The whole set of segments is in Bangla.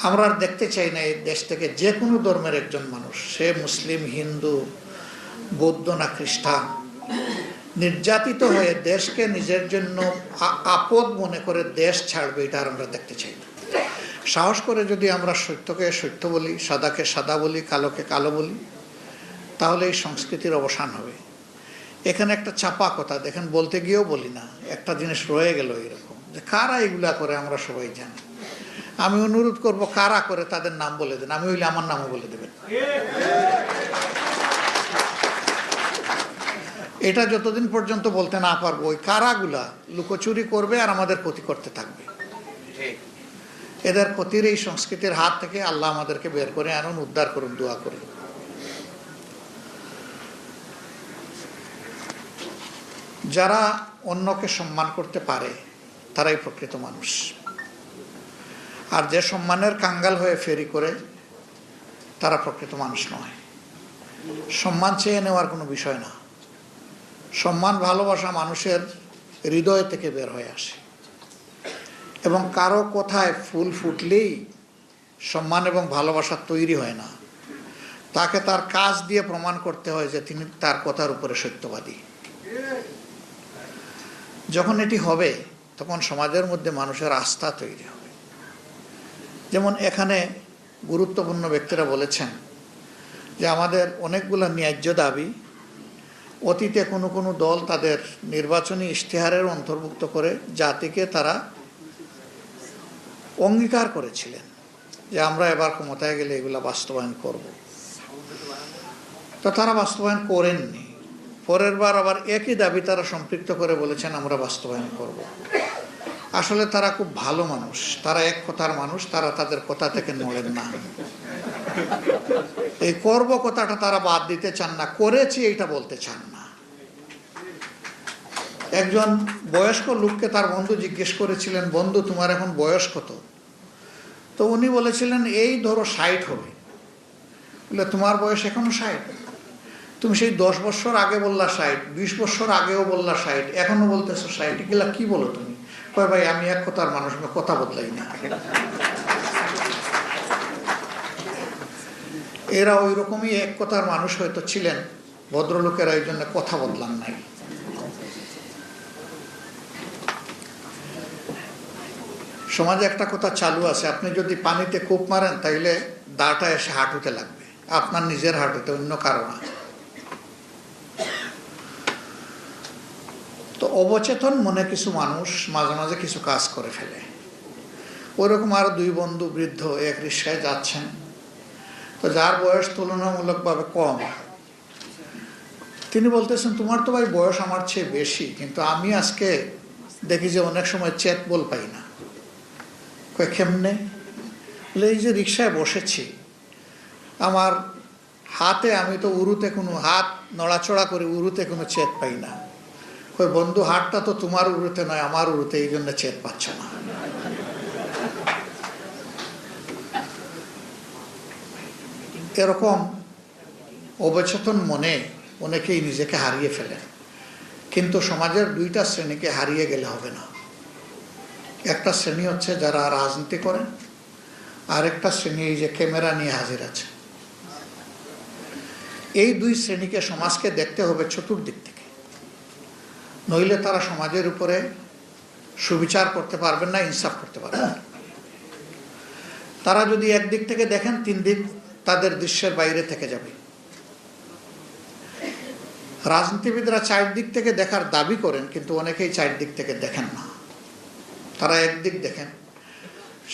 আমরা আর দেখতে চাই না এই দেশ থেকে যে কোনো ধর্মের একজন মানুষ, সে মুসলিম, হিন্দু, বৌদ্ধ না খ্রিস্টান, নির্যাতিত হয়ে দেশকে নিজের জন্য আপদ মনে করে দেশ ছাড়বে, এটা আর আমরা দেখতে চাই না। সাহস করে যদি আমরা সত্যকে সত্য বলি, সাদাকে সাদা বলি, কালোকে কালো বলি, তাহলে এই সংস্কৃতির অবসান হবে। এখানে একটা চাপা কথা দেখেন, বলতে গিয়েও বলি না, একটা জিনিস রয়ে গেল এরকম, যে কারা এগুলা করে আমরা সবাই জানি। আমি অনুরোধ করব, কারা করে তাদের নাম বলে দেন, আমি হইলে আমার নামও বলে দেবেন। এটা যতদিন পর্যন্ত বলতে না পারবো, ওই কারাগুলা লুকোচুরি করবে আর আমাদের ক্ষতি করতে থাকবে। এদের ক্ষতির এই সংস্কৃতির হাত থেকে আল্লাহ আমাদেরকে বের করে আনুন, উদ্ধার করুন, দোয়া করুন। যারা অন্যকে সম্মান করতে পারে তারাই প্রকৃত মানুষ। আর যে সম্মানের কাঙ্গাল হয়ে ফেরি করে, তারা প্রকৃত মানুষ নয়। সম্মান চেয়ে নেওয়ার কোনো বিষয় না। সম্মান, ভালোবাসা মানুষের হৃদয় থেকে বের হয়ে আসে, এবং কারো কথায় ফুল ফুটলেই সম্মান এবং ভালোবাসা তৈরি হয় না। তাকে তার কাজ দিয়ে প্রমাণ করতে হয় যে তিনি তার কথার উপরে সত্যবাদী। যখন এটি হবে, তখন সমাজের মধ্যে মানুষের আস্থা তৈরি হবে। যেমন এখানে গুরুত্বপূর্ণ ব্যক্তিরা বলেছেন যে আমাদের অনেকগুলো ন্যায্য দাবি অতীতে কোনো কোনো দল তাদের নির্বাচনী ইশতেহারের অন্তর্ভুক্ত করে জাতিকে তারা অঙ্গীকার করেছিলেন যে আমরা এবার ক্ষমতায় গেলে এগুলা বাস্তবায়ন করব। তো তারা বাস্তবায়ন করেননি। পরের বার আবার একই দাবি তারা সম্পৃক্ত করে বলেছেন আমরা বাস্তবায়ন করব। আসলে তারা খুব ভালো মানুষ, তারা এক কথার মানুষ, তারা তাদের কথা থেকে নড়েন না। এই করব কথাটা তারা বাদ দিতে চান না, করেছি এইটা বলতে চান না। একজন বয়স্ক লোককে তার বন্ধু জিজ্ঞেস করেছিলেন, বন্ধু তোমার এখন বয়স কত? তো উনি বলেছিলেন এই ধরো 60 হবে। বলে তোমার বয়স এখনো 60? তুমি সেই 10 বছর আগে বললা 60, 20 বছর আগেও বললা 60, এখনো বলতেছো 60, এগুলা কি বলো তুমি? কয় ভাই আমি এক কথার মানুষ, কথা বদলাই না। এরা ওই রকমই এক কথার মানুষ হয়তো ছিলেন, ভদ্রলোকেরা এই জন্য কথা বদলান নাই। সমাজে একটা কথা চালু আছে, আপনি যদি পানিতে কূপ মারেন তাইলে দাটা এসে হাঁটুতে লাগবে, আপনার নিজের হাঁটুতে, অন্য কারো না। তো অবচেতন মনে কিছু মানুষ মাঝে মাঝে কিছু কাজ করে ফেলে। ওইরকম আরো 2 বন্ধু বৃদ্ধ এক রিক্সায় যাচ্ছেন। তো যার বয়স তুলনামূলকভাবে কম, তিনি বলতেছেন তোমার তো ভাই বয়স আমার চেয়ে বেশি, কিন্তু আমি আজকে দেখি যে অনেক সময় চেত বল পাই না। কয় কেমনে? বলে এই যে রিক্সায় বসেছি, আমার হাতে, আমি তো উরুতে কোনো হাত নড়াচড়া করে উরুতে কোনো চেত পাই না। কই বন্ধু হাতটা তো তোমার উরুতে নয়, আমার উরুতে, এই জন্য চেত পাচ্ছ না। এরকম অবচেতন মনে অনেকেই নিজেকে হারিয়ে ফেলেন। কিন্তু সমাজের 2টা শ্রেণীকে হারিয়ে গেলে হবে না। একটা শ্রেণী হচ্ছে যারা রাজনীতি করেন, আর একটা শ্রেণী এই যে ক্যামেরা নিয়ে হাজির আছে। এই 2 শ্রেণীকে সমাজকে দেখতে হবে চতুর্দিক থেকে, নইলে তারা সমাজের উপরে সুবিচার করতে পারবেন না, ইনসাফ করতে পারবেন না। তারা যদি একদিক থেকে দেখেন, 3 দিক তাদের দৃশ্যের বাইরে থেকে যাবে। রাজনীতিবিদরা 4 দিক থেকে দেখার দাবি করেন, কিন্তু অনেকেই 4 দিক থেকে দেখেন না। তারা একদিক দেখেন,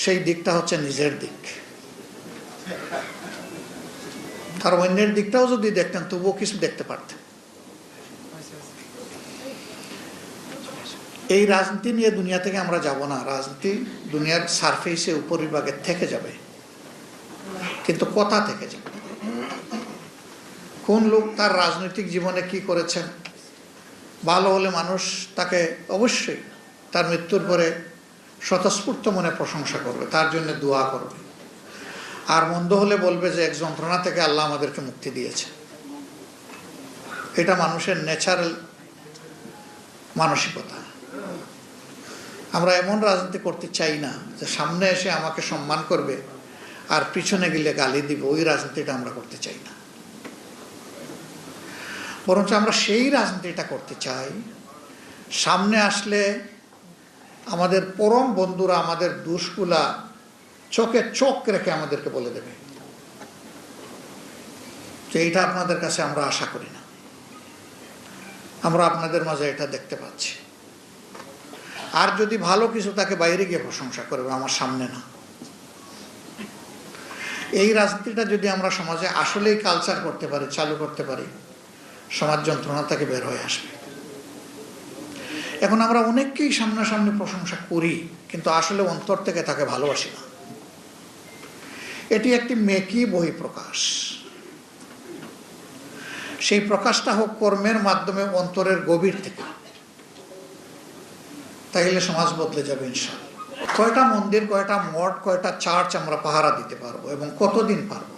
সেই দিকটা হচ্ছে নিজের দিক। তার অন্যের দিকটাও যদি দেখতেন তবুও কিছু দেখতে পারতেন। এই রাজনীতি নিয়ে দুনিয়া থেকে আমরা যাব না। রাজনীতি দুনিয়ার সারফেসে উপরিভাগে থেকে যাবে, কিন্তু কথা থেকে যাবে। কোন লোক তার রাজনৈতিক জীবনে কি করেছেন, ভালো হলে মানুষ তাকে অবশ্যই তার মৃত্যুর পরে স্বতঃস্ফূর্ত মনে প্রশংসা করবে, তার জন্য দোয়া করবে। আর মন্দ হলে বলবে যে এক যন্ত্রণা থেকে আল্লাহ আমাদেরকে মুক্তি দিয়েছে। এটা মানুষের ন্যাচারাল মানসিকতা। আমরা এমন রাজনীতি করতে চাই না যে সামনে এসে আমাকে সম্মান করবে আর পিছনে গেলে গালি দিব, ওই রাজনীতিটা আমরা করতে চাই না। বরঞ্চ আমরা সেই রাজনীতিটা করতে চাই, সামনে আসলে আমাদের পরম বন্ধুরা আমাদের দোষগুলা চোখে চোখ রেখে আমাদেরকে বলে দেবে। তো এইটা আপনাদের কাছে আমরা আশা করি না। আমরা আপনাদের মাঝে এটা দেখতে পাচ্ছি। আর যদি ভালো কিছু তাকে বাইরে গিয়ে প্রশংসা করবে, আমার সামনে না। এই রাজনীতিটা যদি আমরা সমাজে আসলেই কালচার করতে পারি, চালু করতে পারি, সমাজ যন্ত্রণা থেকে বের হয়ে আসবে। এখন আমরা অনেককেই সামনাসামনি প্রশংসা করি, কিন্তু আসলে অন্তর থেকে তাকে ভালোবাসি না। এটি একটি মেকি বহিঃপ্রকাশ। সেই প্রকাশটা হোক কর্মের মাধ্যমে, অন্তরের গভীর থেকে। তাইলে সমাজ বদলে যাবে ইনশাআল্লাহ। কয়টা মন্দির, কয়টা মঠ, কয়টা চার্চ আমরা পাহারা দিতে পারবো এবং কতদিন পারবো?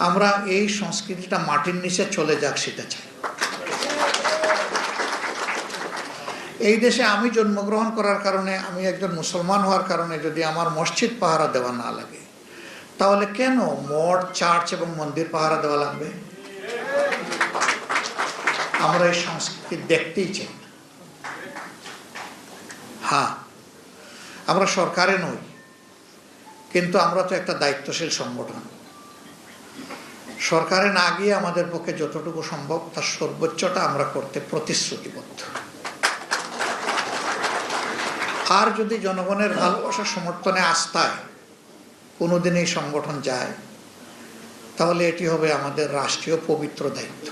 আমরা এই সংস্কৃতিটা মাটির নিচে চলে যাক সেটা চাই। এই দেশে আমি জন্মগ্রহণ করার কারণে, আমি একজন মুসলমান হওয়ার কারণে যদি আমার মসজিদ পাহারা দেওয়া না লাগে, তাহলে কেন মঠ, চার্চ এবং মন্দির পাহারা দেওয়া লাগবে? আমরা এই সংস্কৃতি দেখতেই চাই। হ্যাঁ, আমরা সরকারে নই, কিন্তু আমরা তো একটা দায়িত্বশীল সংগঠন। সরকারে না গিয়ে আমাদের পক্ষে যতটুকু সম্ভব তার সর্বোচ্চটা আমরা করতে প্রতিশ্রুতিবদ্ধ। আর যদি জনগণের ভালোবাসা, সমর্থনে, আস্থায় কোনোদিন এই সংগঠন যায়, তাহলে এটি হবে আমাদের রাষ্ট্রীয় পবিত্র দায়িত্ব।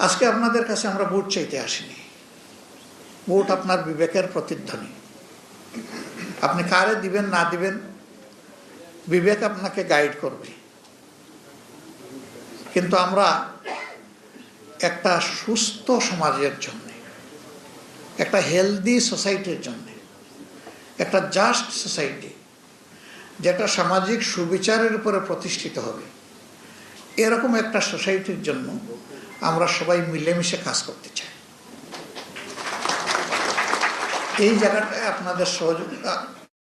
আজকে আপনাদের কাছে আমরা ভোট চাইতে আসিনি। ভোট আপনার বিবেকের প্রতিধ্বনি। আপনি কারে দিবেন না দিবেন, বিবেক আপনাকে গাইড করবে। কিন্তু আমরা একটা সুস্থ সমাজের জন্য, একটা হেলদি সোসাইটির জন্য, একটা জাস্ট সোসাইটি যেটা সামাজিক সুবিচারের উপরে প্রতিষ্ঠিত হবে, এরকম একটা সোসাইটির জন্য আমরা সবাই মিলেমিশে কাজ করতে চাই। এই জায়গাটায় আপনাদের সহযোগিতা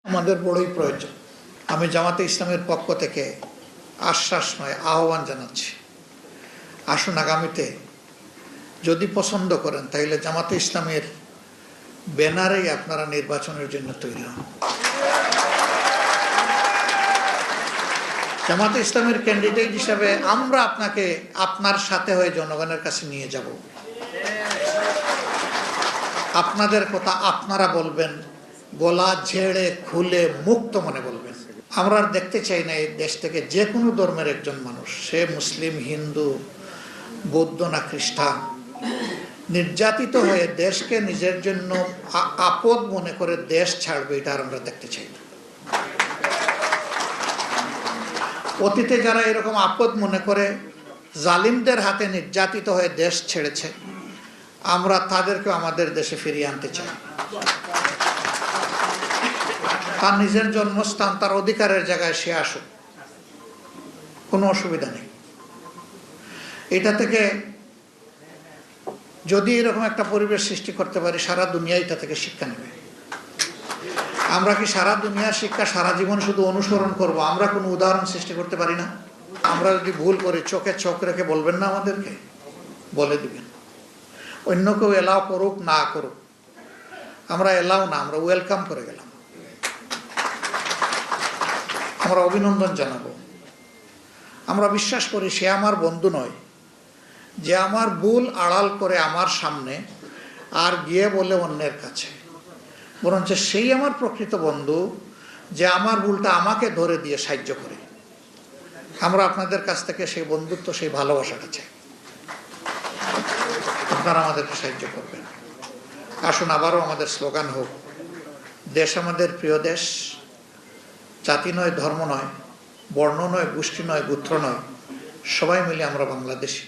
আমাদের বড়ই প্রয়োজন। আমি জামাতে ইসলামের পক্ষ থেকে আশ্বাস নয়, আহ্বান জানাচ্ছি, আসুন আগামীতে যদি পছন্দ করেন তাহলে জামাতে ইসলামের ব্যানারেই আপনারা নির্বাচনের জন্য তৈরি হন। জামাতে ইসলামের ক্যান্ডিডেট হিসাবে আমরা আপনাকে আপনার সাথে হয়ে জনগণের কাছে নিয়ে যাব। আপনাদের কথা আপনারা বলবেন, গলা ঝেড়ে খুলে মুক্ত মনে বলবেন। আমরা আর দেখতে চাই না এই দেশ থেকে যে কোনো ধর্মের একজন মানুষ, সে মুসলিম, হিন্দু, বৌদ্ধ না খ্রিস্টান, নির্যাতিত হয়ে দেশকে নিজের জন্য আপদ মনে করে দেশ ছাড়বে, এটা আর আমরা দেখতে চাই না। অতীতে যারা এরকম আপদ মনে করে জালিমদের হাতে নির্যাতিত হয়ে দেশ ছেড়েছে, আমরা তাদেরকে আমাদের দেশে ফিরিয়ে আনতে চাই। তার নিজের জন্মস্থান, তার অধিকারের জায়গায় সে আসুক, কোনো অসুবিধা নেই। এটা থেকে যদি এরকম একটা পরিবেশ সৃষ্টি করতে পারি, সারা দুনিয়া এটা থেকে শিক্ষা নেবে। আমরা কি সারা দুনিয়ার শিক্ষা সারা জীবন শুধু অনুসরণ করব? আমরা কোনো উদাহরণ সৃষ্টি করতে পারি না? আমরা যদি ভুল করি, চোখে চোখ রেখে বলবেন না আমাদেরকে? বলে দিবেন। অন্য কেউ এলাও করুক না করুক, আমরা এলাও না, আমরা ওয়েলকাম করে গেলাম। আমরা অভিনন্দন জানাবো। আমরা বিশ্বাস করি সে আমার বন্ধু নয় যে আমার ভুল আড়াল করে আমার সামনে আর গিয়ে বলে অন্যের কাছে, বরঞ্চ সেই আমার প্রকৃত বন্ধু যে আমার ভুলটা আমাকে ধরে দিয়ে সাহায্য করে। আমরা আপনাদের কাছ থেকে সেই বন্ধুত্ব, সেই ভালোবাসাটা চাই। আপনারা আমাদেরকে সাহায্য করবেন। আসুন আবারও আমাদের স্লোগান হোক, দেশ আমাদের প্রিয় দেশ, জাতি নয়, ধর্ম নয়, বর্ণ নয়, গোষ্ঠী নয়, গোত্র নয়, সবাই মিলে আমরা বাংলাদেশী।